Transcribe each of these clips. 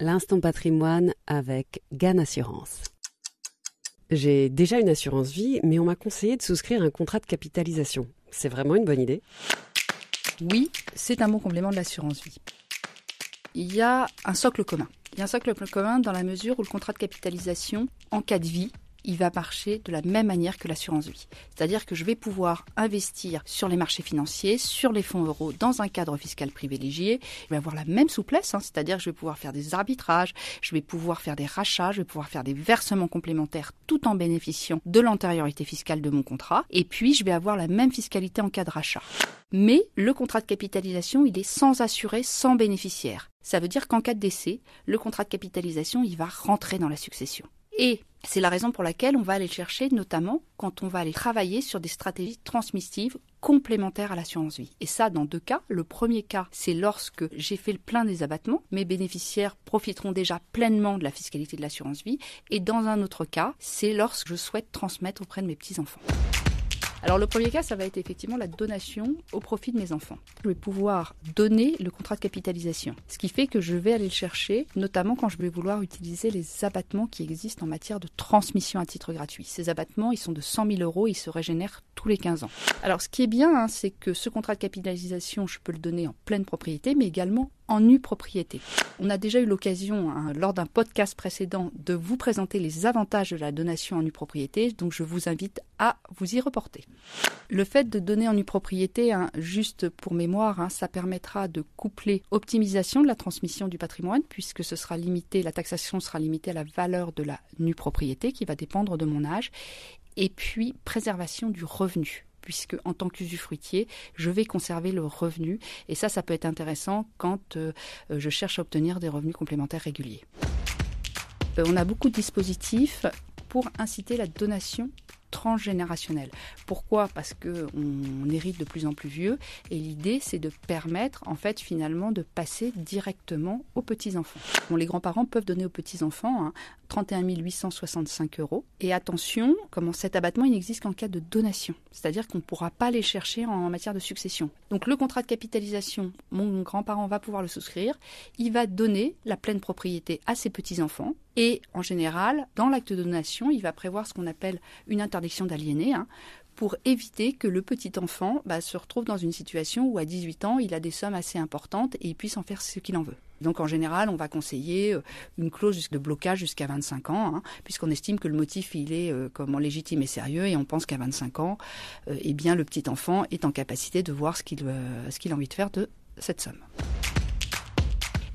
l'instant patrimoine avec GAN Assurance. J'ai déjà une assurance vie, mais on m'a conseillé de souscrire un contrat de capitalisation. C'est vraiment une bonne idée ? Oui, c'est un bon complément de l'assurance vie. Il y a un socle commun. Il y a un socle commun dans la mesure où le contrat de capitalisation, en cas de vie, il va marcher de la même manière que l'assurance vie. C'est-à-dire que je vais pouvoir investir sur les marchés financiers, sur les fonds euros, dans un cadre fiscal privilégié. Je vais avoir la même souplesse, c'est-à-dire que je vais pouvoir faire des arbitrages, je vais pouvoir faire des rachats, je vais pouvoir faire des versements complémentaires tout en bénéficiant de l'antériorité fiscale de mon contrat. Et puis, je vais avoir la même fiscalité en cas de rachat. Mais le contrat de capitalisation, il est sans assuré, sans bénéficiaire. Ça veut dire qu'en cas de décès, le contrat de capitalisation, il va rentrer dans la succession. Et c'est la raison pour laquelle on va aller le chercher, notamment quand on va aller travailler sur des stratégies transmissives complémentaires à l'assurance vie. Et ça, dans deux cas. Le premier cas, c'est lorsque j'ai fait le plein des abattements. Mes bénéficiaires profiteront déjà pleinement de la fiscalité de l'assurance vie. Et dans un autre cas, c'est lorsque je souhaite transmettre auprès de mes petits-enfants. Alors le premier cas, ça va être effectivement la donation au profit de mes enfants. Je vais pouvoir donner le contrat de capitalisation, ce qui fait que je vais aller le chercher, notamment quand je vais vouloir utiliser les abattements qui existent en matière de transmission à titre gratuit. Ces abattements, ils sont de 100 000 €, ils se régénèrent tous les 15 ans. Alors ce qui est bien, c'est que ce contrat de capitalisation, je peux le donner en pleine propriété, mais également en nue propriété. On a déjà eu l'occasion, lors d'un podcast précédent, de vous présenter les avantages de la donation en nue propriété, donc je vous invite à vous y reporter. Le fait de donner en nue propriété, juste pour mémoire, ça permettra de coupler optimisation de la transmission du patrimoine, puisque ce sera limité, la taxation sera limitée à la valeur de la nue propriété, qui va dépendre de mon âge, et puis préservation du revenu, puisque en tant qu'usufruitier, je vais conserver le revenu. Et ça peut être intéressant quand je cherche à obtenir des revenus complémentaires réguliers. On a beaucoup de dispositifs pour inciter la donation transgénérationnelle. Pourquoi ? Parce qu'on hérite de plus en plus vieux et l'idée c'est de permettre finalement de passer directement aux petits-enfants. Les grands-parents peuvent donner aux petits-enfants 31 865 €. Et attention, cet abattement il n'existe qu'en cas de donation. C'est-à-dire qu'on ne pourra pas les chercher en matière de succession. Donc le contrat de capitalisation, mon grand-parent va pouvoir le souscrire. Il va donner la pleine propriété à ses petits-enfants. Et en général, dans l'acte de donation, il va prévoir ce qu'on appelle une interdiction d'aliéner, pour éviter que le petit enfant se retrouve dans une situation où à 18 ans, il a des sommes assez importantes et il puisse en faire ce qu'il en veut. Donc en général, on va conseiller une clause de blocage jusqu'à 25 ans, puisqu'on estime que le motif il est légitime et sérieux, et on pense qu'à 25 ans, le petit enfant est en capacité de voir ce qu'il a envie de faire de cette somme.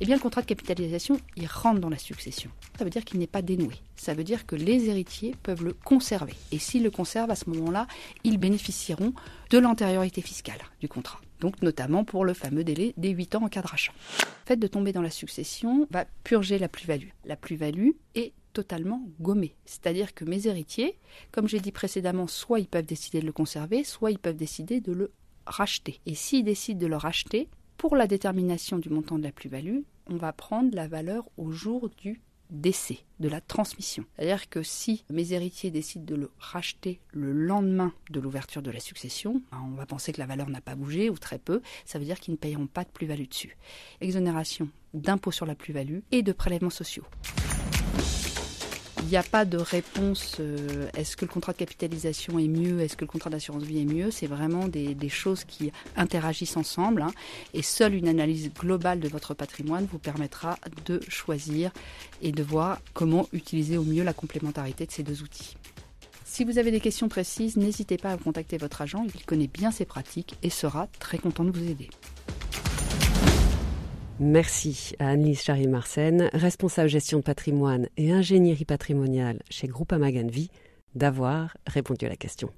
Le contrat de capitalisation, il rentre dans la succession. Ça veut dire qu'il n'est pas dénoué. Ça veut dire que les héritiers peuvent le conserver. Et s'ils le conservent, à ce moment-là, ils bénéficieront de l'antériorité fiscale du contrat. Donc notamment pour le fameux délai des 8 ans en cas de rachat. Le fait de tomber dans la succession va purger la plus-value. La plus-value est totalement gommée. C'est-à-dire que mes héritiers, comme j'ai dit précédemment, soit ils peuvent décider de le conserver, soit ils peuvent décider de le racheter. Et s'ils décident de le racheter, pour la détermination du montant de la plus-value, on va prendre la valeur au jour du décès, de la transmission. C'est-à-dire que si mes héritiers décident de le racheter le lendemain de l'ouverture de la succession, on va penser que la valeur n'a pas bougé ou très peu, ça veut dire qu'ils ne payeront pas de plus-value dessus. Exonération d'impôt sur la plus-value et de prélèvements sociaux. Il n'y a pas de réponse, est-ce que le contrat de capitalisation est mieux, est-ce que le contrat d'assurance vie est mieux, c'est vraiment des choses qui interagissent ensemble, et seule une analyse globale de votre patrimoine vous permettra de choisir et de voir comment utiliser au mieux la complémentarité de ces deux outils. Si vous avez des questions précises, n'hésitez pas à contacter votre agent, il connaît bien ces pratiques et sera très content de vous aider. Merci à Anne-Lise Charrier-Marsène, responsable gestion de patrimoine et ingénierie patrimoniale chez Groupama GAN Vie, d'avoir répondu à la question.